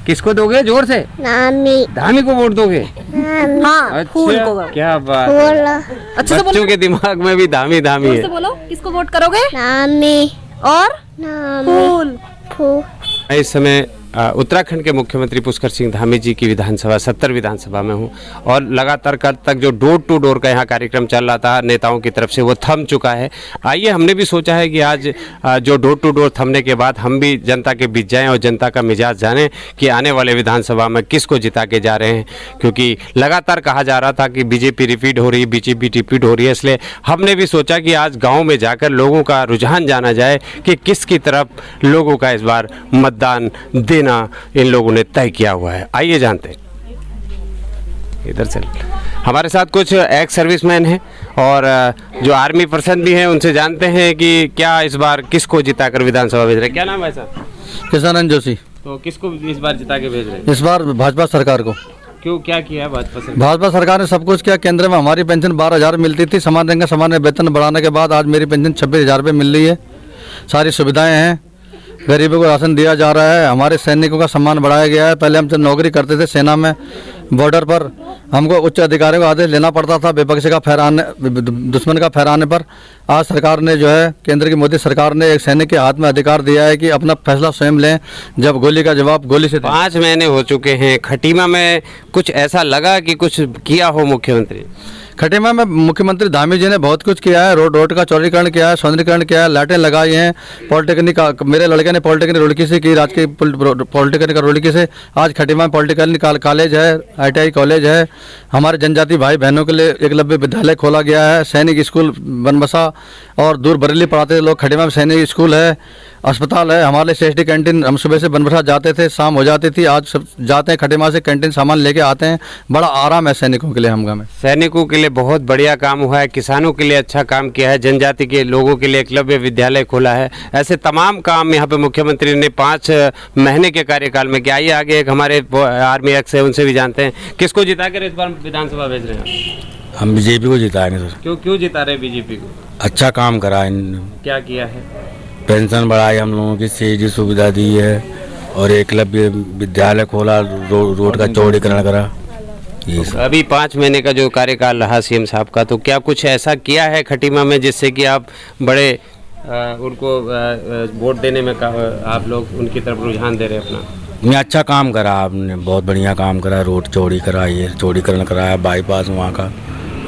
किसको दोगे जोर से? धामी। धामी को वोट दोगे? हाँ, फूल को। क्या बात फूल। अच्छा से बच्चों के दिमाग में भी धामी धामी है। बोलो, किसको वोट करोगे? धामी और फूल। फूल। इस समय उत्तराखंड के मुख्यमंत्री पुष्कर सिंह धामी जी की विधानसभा 70 विधानसभा में हूँ और लगातार कल तक जो डोर टू डोर का यहाँ कार्यक्रम चल रहा था नेताओं की तरफ से वो थम चुका है। आइए हमने भी सोचा है कि आज जो डोर टू डोर थमने के बाद हम भी जनता के बीच जाएं और जनता का मिजाज जानें कि आने वाले विधानसभा में किसको जिता के जा रहे हैं, क्योंकि लगातार कहा जा रहा था कि बीजेपी रिपीट हो रही है, बीजेपी रिपीट हो रही है। इसलिए हमने भी सोचा कि आज गाँव में जाकर लोगों का रुझान जाना जाए कि किसकी तरफ लोगों का इस बार मतदान देना इन लोगों ने तय किया हुआ है। आइए जानते हैं। इधर से हमारे साथ कुछ एक्स सर्विसमैन हैं और जो आर्मी पर्सन भी हैं, उनसे जानते हैं कि क्या इस बार किसको जिताकर विधानसभा भेज रहे हैं। क्या नाम है साहब? किशनानंद जोशी। तो किसको इस बार जिता के भेज रहे हैं? इस बार भाजपा सरकार को। क्यों, क्या किया है भाजपा सरकार? भाजपा सरकार ने सब कुछ किया। केंद्र में हमारी पेंशन 12,000 मिलती थी, समान रंग का समान वेतन बढ़ाने के बाद आज मेरी पेंशन 26,000 रुपये मिल रही है। सारी सुविधाएं हैं, गरीबों को राशन दिया जा रहा है, हमारे सैनिकों का सम्मान बढ़ाया गया है। पहले हम जब नौकरी करते थे सेना में बॉर्डर पर, हमको उच्च अधिकारियों का आदेश लेना पड़ता था विपक्ष का फहराने, दुश्मन का फहराने पर। आज सरकार ने जो है, केंद्र की मोदी सरकार ने एक सैनिक के हाथ में अधिकार दिया है कि अपना फैसला स्वयं लें, जब गोली का जवाब गोली से दें। 5 महीने हो चुके हैं, खटीमा में कुछ ऐसा लगा कि कुछ किया हो मुख्यमंत्री? खटीमा में मुख्यमंत्री धामी जी ने बहुत कुछ किया है। रोड का चौड़ीकरण किया है, सौंदर्यीकरण किया है, लाइटें लगाई हैं। पॉलिटेक्निक मेरे लड़के ने पॉलिटेक्निक रुड़की से की, राजकीय पॉलिटेक्निक रुड़की से। आज खटीमा में पॉलिटेक्निक कॉलेज है, ITI कॉलेज है। हमारे जनजाति भाई बहनों के लिए एकलव्य विद्यालय खोला गया है। सैनिक स्कूल बनबसा और दूर बरेली पढ़ाते लोग, खटीमा में सैनिक स्कूल है, अस्पताल है। हमारे CSD कैंटीन, हम सुबह से बनबसा जाते थे, शाम हो जाती थी, आज सब जाते हैं खटीमा से कैंटीन सामान लेके आते हैं। बड़ा आराम है सैनिकों के लिए। हम में सैनिकों के लिए बहुत बढ़िया काम हुआ है, किसानों के लिए अच्छा काम किया है, जनजाति के लोगों के लिए एकलव्य विद्यालय खोला है। ऐसे तमाम काम यहाँ पे मुख्यमंत्री ने 5 महीने के कार्यकाल में किया। आइए आगे एक हमारे आर्मी एक्स है, उनसे भी जानते हैं किसको जिता कर इस बार विधानसभा भेज रहे हैं? हम बीजेपी को जिताएंगे सर। क्यों जिता रहे बीजेपी को? अच्छा काम करा है। क्या किया है? पेंशन बढ़ाई, हम लोगों की CSD सुविधा दी है और एकलव्य विद्यालय खोला, रोड का चौड़ीकरण करा। ये अभी 5 महीने का जो कार्यकाल रहा CM साहब का, तो क्या कुछ ऐसा किया है खटीमा में जिससे कि आप बड़े उनको वोट देने में आप लोग उनकी तरफ रुझान दे रहे हैं अपना? ने अच्छा काम करा, आपने बहुत बढ़िया काम करा। रोड चौड़ी कराई है, चौड़ीकरण कराया, बाईपास वहाँ का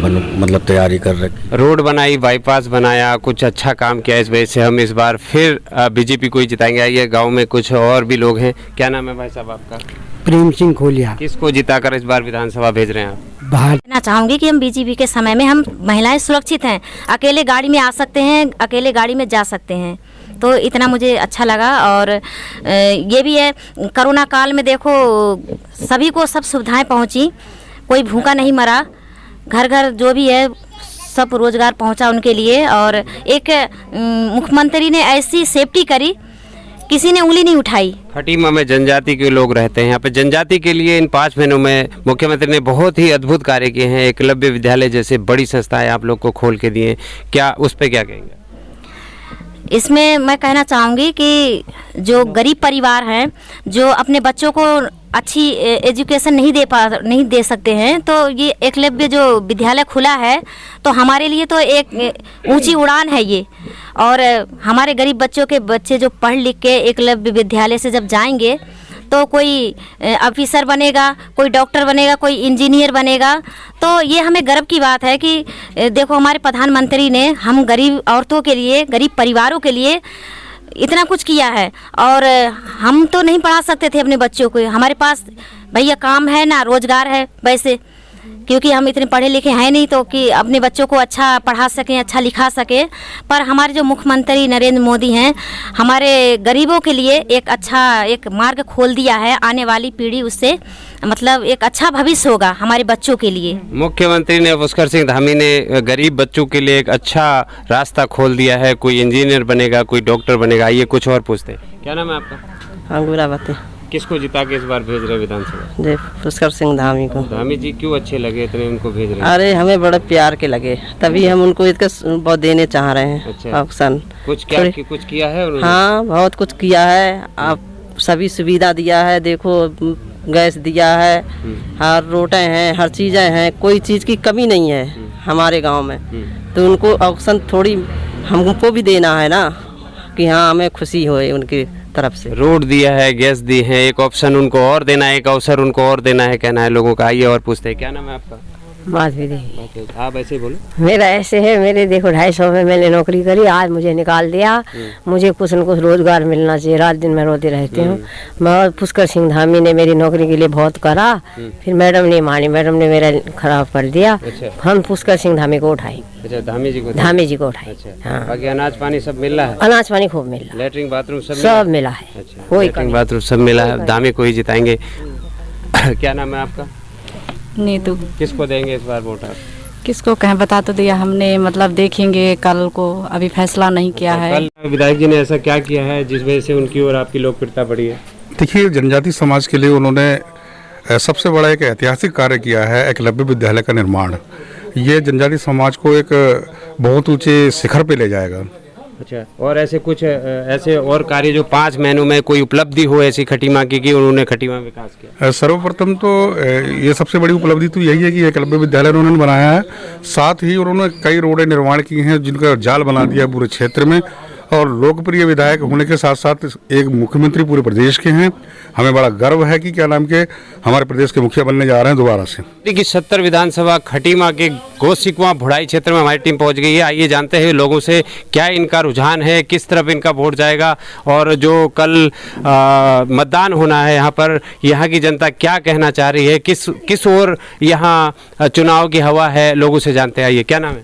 मतलब तैयारी कर रखी, रोड बनाई, बाईपास बनाया, कुछ अच्छा काम किया। इस वजह से हम इस बार फिर बीजेपी को ही जिताएंगे। आइए गांव में कुछ और भी लोग हैं। क्या नाम है भाई साहब आपका? प्रेम सिंह खोलिया। किसको जिताकर इस बार विधानसभा भेज रहे हैं आप? कहना चाहूँगी कि हम बीजेपी के समय में हम महिलाएं सुरक्षित हैं, अकेले गाड़ी में आ सकते हैं, अकेले गाड़ी में जा सकते हैं, तो इतना मुझे अच्छा लगा। और ये भी है, कोरोना काल में देखो सभी को सब सुविधाएं पहुंची, कोई भूखा नहीं मरा, घर घर जो भी है सब रोजगार पहुंचा उनके लिए। और एक मुख्यमंत्री ने ऐसी सेफ्टी करी, किसी ने उंगली नहीं उठाई। खटीमा में जनजाति के लोग रहते हैं, यहाँ पे जनजाति के लिए इन 5 महीनों में मुख्यमंत्री ने बहुत ही अद्भुत कार्य किए हैं। एकलव्य विद्यालय जैसे बड़ी संस्थाएं आप लोग को खोल के दिए, क्या उस पर क्या कहेंगे? इसमें मैं कहना चाहूँगी कि जो गरीब परिवार हैं, जो अपने बच्चों को अच्छी एजुकेशन नहीं दे सकते हैं, तो ये एकलव्य जो विद्यालय खुला है तो हमारे लिए तो एक ऊंची उड़ान है ये। और हमारे गरीब बच्चे जो पढ़ लिख के एकलव्य विद्यालय से जब जाएंगे तो कोई ऑफिसर बनेगा, कोई डॉक्टर बनेगा, कोई इंजीनियर बनेगा। तो ये हमें गर्व की बात है कि देखो हमारे प्रधानमंत्री ने हम गरीब औरतों के लिए, गरीब परिवारों के लिए इतना कुछ किया है। और हम तो नहीं पढ़ा सकते थे अपने बच्चों को, हमारे पास भैया काम है ना रोजगार है वैसे, क्योंकि हम इतने पढ़े लिखे हैं नहीं तो कि अपने बच्चों को अच्छा पढ़ा सकें, अच्छा लिखा सकें। पर हमारे जो मुख्यमंत्री नरेंद्र मोदी हैं, हमारे गरीबों के लिए एक मार्ग खोल दिया है। आने वाली पीढ़ी उससे मतलब एक अच्छा भविष्य होगा हमारे बच्चों के लिए। मुख्यमंत्री ने पुष्कर सिंह धामी ने गरीब बच्चों के लिए एक अच्छा रास्ता खोल दिया है। कोई इंजीनियर बनेगा, कोई डॉक्टर बनेगा। ये कुछ और पूछते हैं। क्या नाम है आपका? अंगूरावती। किसको जिता के इस बार भेज रहे विधानसभा? जी, पुष्कर सिंह धामी को। धामी जी क्यों अच्छे लगे इतने उनको भेज रहे हैं? अरे हमें बड़े प्यार के लगे, तभी हम उनको इसका बहुत देने चाह रहे हैं। अच्छा। ऑप्शन कुछ किया है उन्होंने? हाँ बहुत कुछ किया है। आप सभी सुविधा दिया है, देखो गैस दिया है, हर रोटें हैं, हर चीज़ें हैं, कोई चीज़ की कमी नहीं है हमारे गांव में। तो उनको ऑप्शन थोड़ी हमको भी देना है ना, कि हाँ हमें खुशी होए उनकी तरफ से। रोड दिया है, गैस दी है, एक ऑप्शन उनको और देना है, एक अवसर उनको और देना है, कहना है लोगों का। आइए और पूछते हैं, क्या नाम है आपका? माधवी। आप ऐसे ही बोलो। मेरा ऐसे है, मेरे देखो 250 में मैंने नौकरी करी, आज मुझे निकाल दिया। मुझे कुछ न कुछ रोजगार मिलना चाहिए, रात दिन मैं रोती रहती हूँ। मैं पुष्कर सिंह धामी ने मेरी नौकरी के लिए बहुत करा, फिर मैडम ने मानी, मैडम ने मेरा खराब कर दिया। अच्छा। हम पुष्कर सिंह धामी को उठाए। अच्छा, धामी जी को? धामी जी को उठाए। अच्छा। हाँ। बाकी अनाज पानी सब मिल रहा है? अनाज पानी खूब मिल रहा, लेटरिन बाथरूम सब मिला है। अच्छा, कोई लेटरिन बाथरूम सब मिला है। धामी को ही जिताएंगे। क्या नाम है आपका? नीतू। किसको देंगे इस बार वोट आप? किसको कहें, बता तो दिया हमने, मतलब देखेंगे कल को, अभी फैसला नहीं किया है। कल विधायक जी ने ऐसा क्या किया है जिस वजह से उनकी और आपकी लोकप्रियता बढ़ी है? देखिए, जनजाति समाज के लिए उन्होंने सबसे बड़ा एक ऐतिहासिक कार्य किया है, एकलव्य विद्यालय का निर्माण। ये जनजाति समाज को एक बहुत ऊंचे शिखर पे ले जाएगा। अच्छा, और ऐसे कुछ ऐसे और कार्य जो 5 महीनों में कोई उपलब्धि हो ऐसी खटीमा की कि उन्होंने खटीमा विकास किया? सर्वप्रथम तो ये सबसे बड़ी उपलब्धि तो यही है कि एकलव्य विद्यालय उन्होंने बनाया है। साथ ही उन्होंने कई रोडें निर्माण की हैं जिनका जाल बना दिया पूरे क्षेत्र में। और लोकप्रिय विधायक होने के साथ साथ एक मुख्यमंत्री पूरे प्रदेश के हैं। हमें बड़ा गर्व है कि क्या नाम के हमारे प्रदेश के मुखिया बनने जा रहे हैं दोबारा से। कि 70 विधानसभा खटीमा के गोसिकुआ भुड़ाई क्षेत्र में हमारी टीम पहुंच गई है। आइए जानते हैं लोगों से क्या इनका रुझान है, किस तरफ इनका वोट जाएगा, और जो कल मतदान होना है यहाँ पर, यहाँ की जनता क्या कहना चाह रही है, किस ओर यहाँ चुनाव की हवा है, लोगों से जानते हैं। आइए, क्या नाम है?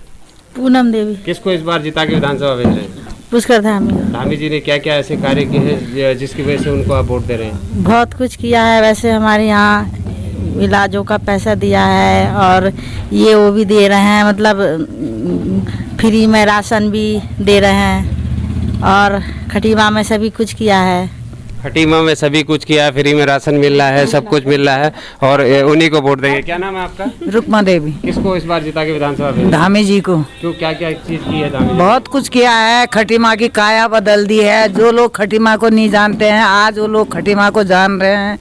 पूनम देवी। किसको इस बार जिता के विधानसभा भेज रहे हैं? पुष्कर धामी। धामी जी ने क्या क्या ऐसे कार्य किए हैं जिसकी वजह से उनको आप वोट दे रहे हैं? बहुत कुछ किया है, वैसे हमारे यहाँ इलाजों का पैसा दिया है, और ये वो भी दे रहे हैं, मतलब फ्री में राशन भी दे रहे हैं, और खटीमा में सभी कुछ किया है। खटीमा में सभी कुछ किया है, फ्री में राशन मिल रहा है, सब कुछ मिल रहा है, और उन्हीं को वोट देंगे। क्या नाम है आपका? रुक्मा देवी। किसको इस बार जिता के विधानसभा भेजें? धामी जी को। क्यों, क्या क्या चीज की है धामी जी? बहुत कुछ किया है, खटीमा की काया बदल दी है। जो लोग खटीमा को नहीं जानते हैं, आज वो लोग खटीमा को जान रहे हैं।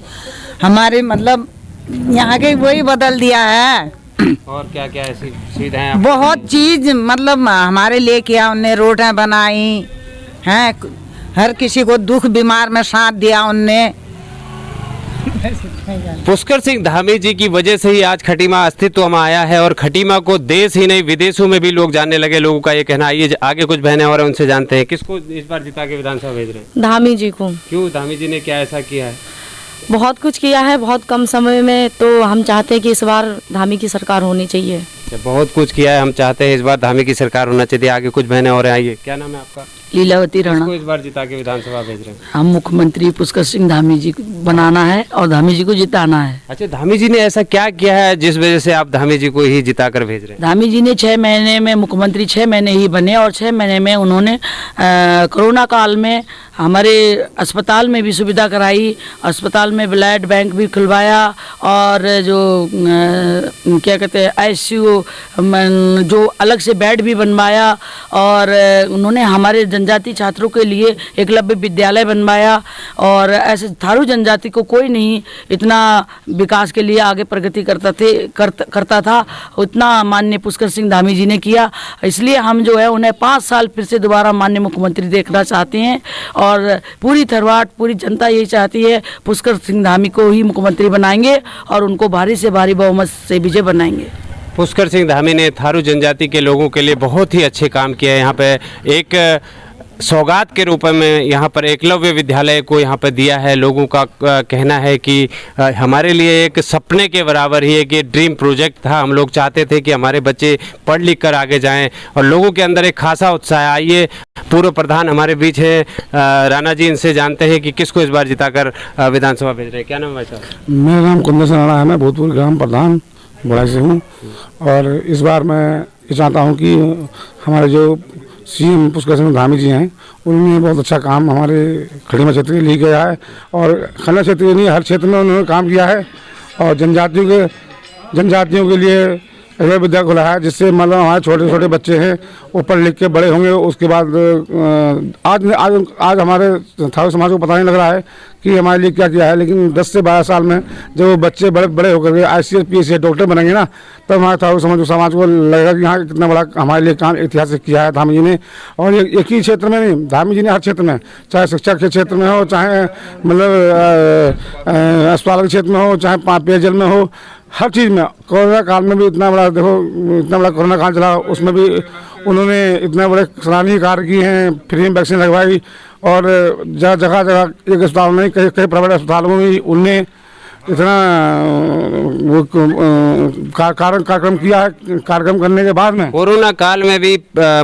हमारे मतलब यहाँ के वही बदल दिया है। और क्या क्या ऐसी सुविधाएं? बहुत चीज मतलब हमारे लिए किया उनने, रोडें बनाई हैं, हर किसी को दुख बीमार में साथ दिया उनने। पुष्कर सिंह धामी जी की वजह से ही आज खटीमा अस्तित्व में आया है, और खटीमा को देश ही नहीं विदेशों में भी लोग जानने लगे, लोगों का ये कहना। आइए आगे कुछ बहनें और उनसे जानते हैं, किसको इस बार जिता के विधानसभा भेज रहे हैं? धामी जी को। क्यों, धामी जी ने क्या ऐसा किया है? बहुत कुछ किया है, बहुत कम समय में, तो हम चाहते हैं कि इस बार धामी की सरकार होनी चाहिए। बहुत कुछ किया है, हम चाहते हैं इस बार धामी की सरकार होना चाहिए। आगे कुछ बहनें और आइए, क्या नाम है आपका? लीलावती राणा। किसको इस बार जिता के विधानसभा भेज रहे हैं? हम मुख्यमंत्री पुष्कर सिंह धामी जी को बनाना है और धामी जी को जिताना है। अच्छा, धामी जी ने ऐसा क्या किया है जिस वजह से आप धामी जी को ही जिता कर भेज रहे हैं? धामी जी ने 6 महीने में, मुख्यमंत्री 6 महीने ही बने, और 6 महीने में उन्होंने कोरोना काल में हमारे अस्पताल में भी सुविधा कराई, अस्पताल में ब्लड बैंक भी खुलवाया, और जो क्या कहते हैं ICU जो अलग से बेड भी बनवाया, और उन्होंने हमारे जनजाति छात्रों के लिए एकलव्य विद्यालय बनवाया। और ऐसे थारू जनजाति को कोई नहीं इतना विकास के लिए आगे प्रगति करता था, उतना माननीय पुष्कर सिंह धामी जी ने किया। इसलिए हम जो है उन्हें 5 साल फिर से दोबारा माननीय मुख्यमंत्री देखना चाहते हैं, और पूरी थरवाट पूरी जनता यही चाहती है पुष्कर सिंह धामी को ही मुख्यमंत्री बनाएंगे, और उनको भारी से भारी बहुमत से विजय बनाएंगे। पुष्कर सिंह धामी ने थारू जनजाति के लोगों के लिए बहुत ही अच्छे काम किए हैं। यहाँ पे एक सौगात के रूप में यहाँ पर एकलव्य विद्यालय को यहाँ पर दिया है। लोगों का कहना है कि हमारे लिए एक सपने के बराबर ही एक ड्रीम प्रोजेक्ट था। हम लोग चाहते थे कि हमारे बच्चे पढ़ लिख कर आगे जाएं, और लोगों के अंदर एक खासा उत्साह है। आइए, पूर्व प्रधान हमारे बीच है, राणा जी, इनसे जानते हैं कि किसको इस बार जिताकर विधानसभा भेज रहे हैं। क्या नाम है भाई साहब? मेरा नाम कुंदन सिंह राणा है, मैं भूतपूर्व ग्राम प्रधान बड़ा से हूँ। और इस बार मैं ये चाहता हूँ कि हमारे जो CM पुष्कर सिंह धामी जी हैं, उन्होंने बहुत अच्छा काम हमारे खटीमा क्षेत्र के लिए किया है, और खन्ना क्षेत्र के लिए हर क्षेत्र में उन्होंने काम किया है। और जनजातियों के लिए एकलव्य विद्यालय खुला है, जिससे मतलब हमारे छोटे छोटे बच्चे हैं वो पढ़ लिख के बड़े होंगे। उसके बाद आज आज आज हमारे ठाकुर समाज को पता नहीं लग रहा है कि हमारे लिए क्या किया है, लेकिन 10 से 12 साल में जब वो बच्चे बड़े होकर के ICS PCS डॉक्टर बनेंगे ना, तब हमारे ठाकुर समाज को लगेगा कि हाँ कितना बड़ा हमारे लिए काम ऐतिहासिक किया है धामी जी ने। और एक ही क्षेत्र में नहीं, धामी जी ने हर क्षेत्र में, चाहे शिक्षा के क्षेत्र में हो, चाहे मतलब अस्पताल के क्षेत्र में हो, चाहे पेयजल में हो, हर चीज़ में। कोरोना काल में भी इतना बड़ा देखो, इतना बड़ा कोरोना काल चला, उसमें भी उन्होंने इतने बड़े सराहनीय कार्य किए हैं। फ्री में वैक्सीन लगवाई और जगह जगह एक अस्पताल में, कई प्राइवेट अस्पतालों में भी उनने इतना वो कार्यक्रम किया है। कार्यक्रम करने के बाद में कोरोना काल में भी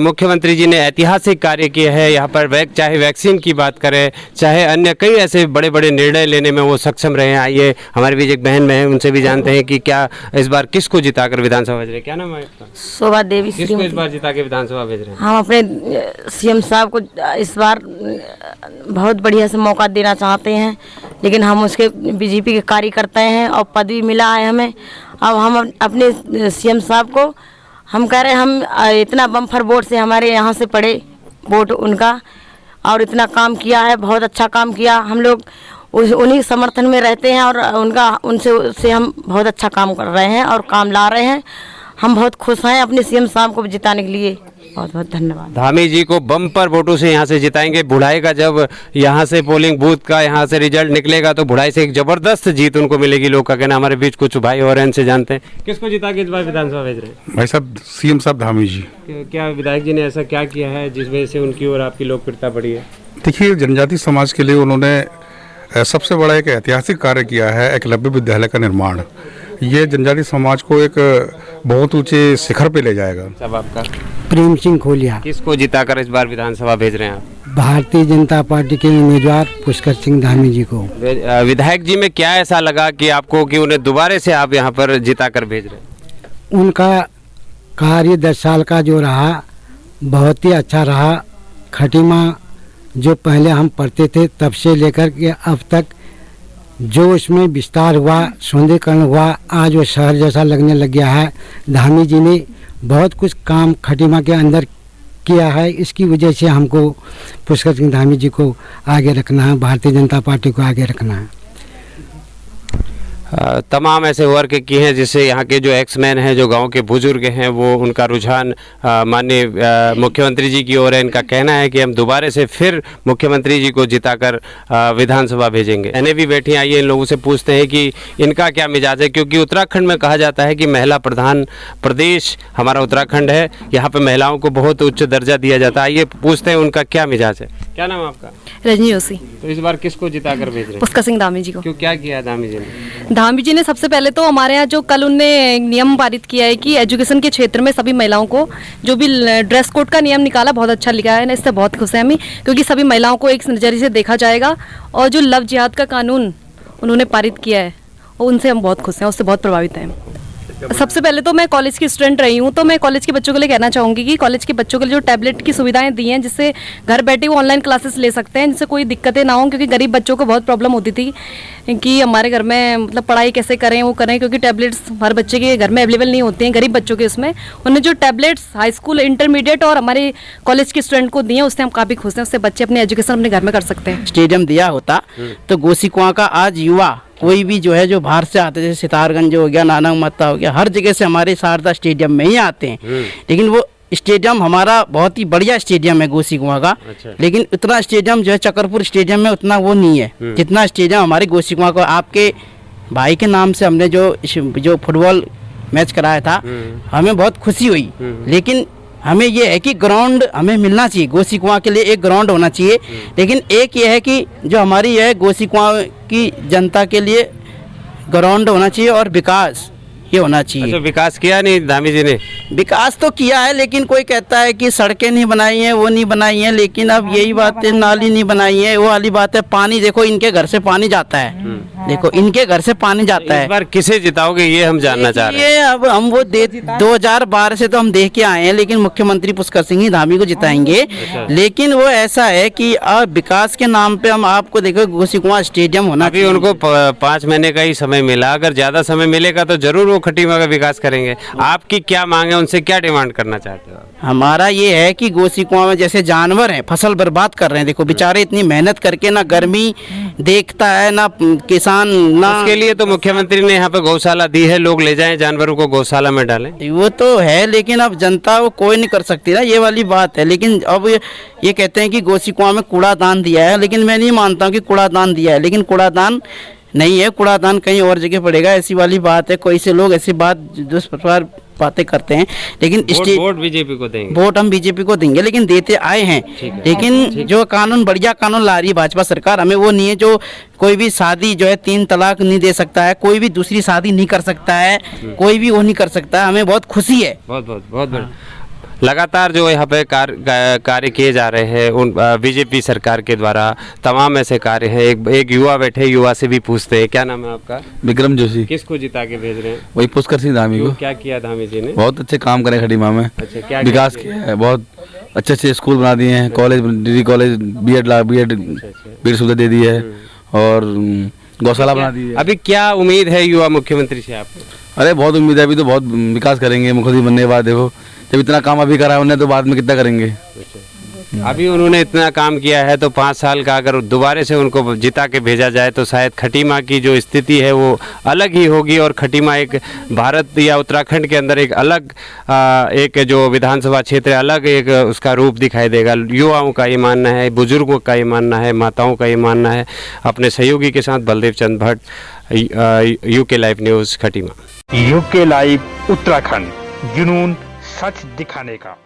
मुख्यमंत्री जी ने ऐतिहासिक कार्य किए हैं यहाँ पर। चाहे वैक्सीन की बात करें, चाहे अन्य कई ऐसे बड़े बड़े निर्णय लेने में वो सक्षम रहे हैं। आइए हमारे बीच एक बहन में है, उनसे भी जानते हैं कि क्या इस बार किसको जिताकर विधानसभा भेज रहे हैं। क्या नाम है आपका? शोभा देवी। किसको इस बार जिता के विधानसभा भेज रहे हैं? हम अपने CM साहब को इस बार बहुत बढ़िया से मौका देना चाहते हैं, लेकिन हम उसके BJP के कार्य करते हैं और पद भी मिला है हमें। अब हम अपने CM साहब को हम कह रहे हैं, हम इतना बम्फर वोट से हमारे यहाँ से पड़े वोट उनका, और इतना काम किया है, बहुत अच्छा काम किया। हम लोग उन्हीं समर्थन में रहते हैं और उनसे हम बहुत अच्छा काम कर रहे हैं और काम ला रहे हैं। हम बहुत खुश हैं अपने CM साहब को जिताने के लिए। बहुत बहुत धन्यवाद। धामी जी को बम्पर वोटों से यहाँ से जिताएंगे। बुढ़ाई का जब यहाँ से पोलिंग बूथ का यहाँ से रिजल्ट निकलेगा तो बुढ़ाई से एक जबरदस्त जीत उनको मिलेगी। लोग का कहना। हमारे बीच कुछ भाई और इनसे जानते हैं किसको जिता के इस बार विधानसभा भेज रहे हैं? भाई साहब CM साहब धामी जी। क्या विधायक जी ने ऐसा क्या किया है जिस वजह से उनकी और आपकी लोकप्रियता बढ़ी है? देखिए, जनजाति समाज के लिए उन्होंने सबसे बड़ा एक ऐतिहासिक कार्य किया है, एकलव्य विद्यालय का निर्माण। ये जनजाति समाज को एक बहुत ऊंचे शिखर पे ले जाएगा। सब आपका? प्रेम सिंह खोलिया। किसको जिताकर इस बार विधानसभा भेज रहे हैं आप? भारतीय जनता पार्टी के उम्मीदवार पुष्कर सिंह धामी जी को। विधायक जी में क्या ऐसा लगा कि आपको कि उन्हें दोबारा से आप यहाँ पर जिताकर भेज रहे हैं? उनका कार्य 10 साल का जो रहा बहुत ही अच्छा रहा। खटीमा जो पहले हम पढ़ते थे तब से लेकर के अब तक जो इसमें विस्तार हुआ, सौंदर्यीकरण हुआ, आज वो शहर जैसा लगने लग गया है। धामी जी ने बहुत कुछ काम खटीमा के अंदर किया है। इसकी वजह से हमको पुष्कर सिंह धामी जी को आगे रखना है, भारतीय जनता पार्टी को आगे रखना है। तमाम ऐसे वर्क किए हैं जिससे यहाँ के जो एक्समैन हैं, जो गांव के बुजुर्ग हैं, वो उनका रुझान माननीय मुख्यमंत्री जी की ओर है। इनका कहना है कि हम दोबारा से फिर मुख्यमंत्री जी को जिताकर विधानसभा भेजेंगे। एने भी बैठी आइए इन लोगों से पूछते हैं कि इनका क्या मिजाज है, क्योंकि उत्तराखंड में कहा जाता है कि महिला प्रधान प्रदेश हमारा उत्तराखंड है। यहाँ पर महिलाओं को बहुत उच्च दर्जा दिया जाता है। आइए पूछते हैं उनका क्या मिजाज है। क्या नाम है आपका? रजनी जोशी। तो इस बार किसको जिताकर भेज रहे हैं? पुष्कर सिंह धामी जी को। क्यों, क्या किया धामी जी ने? धामी जी ने सबसे पहले तो हमारे यहाँ जो कल उनने नियम पारित किया है कि एजुकेशन के क्षेत्र में सभी महिलाओं को जो भी ड्रेस कोड का नियम निकाला, बहुत अच्छा लिखा है। इससे बहुत खुश हैं हम, क्योंकि सभी महिलाओं को एक नजरिए से देखा जाएगा। और जो लव जिहाद का कानून उन्होंने पारित किया है, उनसे हम बहुत खुश हैं, उससे बहुत प्रभावित हैं। सबसे पहले तो मैं कॉलेज की स्टूडेंट रही हूँ, तो मैं कॉलेज के बच्चों के लिए कहना चाहूँगी कि कॉलेज के बच्चों के लिए जो टैबलेट की सुविधाएं दी हैं, जिससे घर बैठे वो ऑनलाइन क्लासेस ले सकते हैं, जिससे कोई दिक्कतें ना हो। क्योंकि गरीब बच्चों को बहुत प्रॉब्लम होती थी कि हमारे घर में मतलब पढ़ाई कैसे करें, वो करें, क्योंकि टैबलेट्स हर बच्चे के घर में अवेलेबल नहीं होते हैं, गरीब बच्चों के। उसमें उन्होंने जो टैबलेट्स हाई स्कूल, इंटरमीडिएट और हमारे कॉलेज के स्टूडेंट को दिए हैं, उससे हम काफ़ी खुश हैं। उससे बच्चे अपने एजुकेशन अपने घर में कर सकते हैं। स्टेडियम दिया होता तो गोसी कुआं का आज युवा कोई भी जो है जो बाहर से आते थे, सितारगंज हो गया, नानक मत्ता हो गया, हर जगह से हमारे शारदा स्टेडियम में ही आते हैं। लेकिन वो स्टेडियम हमारा बहुत ही बढ़िया स्टेडियम है गोसी कुआं का। अच्छा। लेकिन उतना स्टेडियम जो है चकरपुर स्टेडियम में उतना वो नहीं है जितना स्टेडियम हमारे गोसी कुआं का। आपके भाई के नाम से हमने जो फुटबॉल मैच कराया था, हमें बहुत खुशी हुई। लेकिन हमें ये है कि ग्राउंड हमें मिलना चाहिए, गोसी कुआं के लिए एक ग्राउंड होना चाहिए। लेकिन एक ये है कि जो हमारी है गोसी कुआं की जनता के लिए ग्राउंड होना चाहिए और विकास ये होना चाहिए। अच्छा, विकास किया नहीं धामी जी ने? विकास तो किया है, लेकिन कोई कहता है कि सड़कें नहीं बनाई हैं, वो नहीं बनाई हैं। लेकिन अब यही बात है, नाली नहीं बनाई है, वो वाली बात है। पानी देखो, इनके घर से पानी जाता है, देखो इनके घर से पानी जाता है। इस बार किसे जिताओगे ये हम जानना चाह रहे हैं। ये अब हम वो 2012 से तो हम देख के आए हैं, लेकिन मुख्यमंत्री पुष्कर सिंह ही धामी को जिताएंगे। लेकिन वो ऐसा है कि अब विकास के नाम पे हम आपको देखो गोसी कुआं स्टेडियम होना। अभी उनको 5 महीने का ही समय मिला, अगर ज्यादा समय मिलेगा तो जरूर वो खटीमा का विकास करेंगे। आपकी क्या मांग है, उनसे क्या डिमांड करना चाहते हो आप? हमारा ये है कि गोसी कुआं में जैसे जानवर हैं फसल बर्बाद कर रहे हैं, देखो बेचारे इतनी मेहनत करके ना गर्मी देखता है ना किसान ना। उसके लिए तो मुख्यमंत्री ने यहाँ पे गौशाला दी है, लोग ले जाएं जानवरों को गौशाला में डालें। वो तो है लेकिन अब जनता वो कोई नहीं कर सकती ना, ये वाली बात है। लेकिन अब ये कहते हैं कि गोसी कुआं में कूड़ादान दिया है, लेकिन मैं नहीं मानता हूँ कि कूड़ादान दिया है, लेकिन कूड़ादान नहीं है, कूड़ादान कहीं और जगह पड़ेगा, ऐसी वाली बात है। कोई से लोग ऐसी बात दुष्प्रचार बातें करते हैं, लेकिन वोट बीजेपी को देंगे, वोट हम बीजेपी को देंगे, लेकिन देते आए हैं। लेकिन जो कानून बढ़िया कानून ला रही है भाजपा सरकार, हमें वो नहीं है जो कोई भी शादी जो है 3 तलाक नहीं दे सकता है, कोई भी दूसरी शादी नहीं कर सकता है, कोई भी वो नहीं कर सकता है। हमें बहुत खुशी है। बहुत बढ़िया। लगातार जो यहाँ पे कार्य किए जा रहे हैं उन बीजेपी सरकार के द्वारा, तमाम ऐसे कार्य हैं। एक युवा बैठे, युवा से भी पूछते हैं, क्या नाम है आपका? विक्रम जोशी। किसको जिता के भेज रहे हैं? वही पुष्कर सिंह धामी को। क्या किया धामी जी ने? बहुत अच्छे काम करे खटीमा में। अच्छा, क्या विकास किया है, बहुत अच्छे स्कूल बना दिए हैं, कॉलेज, डिग्री कॉलेज, बीएड सुविधा दे दी है और गौशाला बना दी है। अभी क्या उम्मीद है युवा मुख्यमंत्री से आपको? अरे बहुत उम्मीद है, अभी तो बहुत विकास करेंगे मुख्यमंत्री बनने के बाद। देखो जब इतना काम अभी करा है उन्हें, तो बाद में कितना करेंगे। अभी उन्होंने इतना काम किया है तो 5 साल का अगर दोबारा से उनको जिता के भेजा जाए तो शायद खटीमा की जो स्थिति है वो अलग ही होगी, और खटीमा एक भारत या उत्तराखंड के अंदर एक अलग एक जो विधानसभा क्षेत्र है, अलग एक उसका रूप दिखाई देगा। युवाओं का ये मानना है, बुजुर्गों का ये मानना है, माताओं का ये मानना है। अपने सहयोगी के साथ Baldev Chand Bhatt, UK live news, Khatima. UK live Uttarakhand, जुनून सच दिखाने का।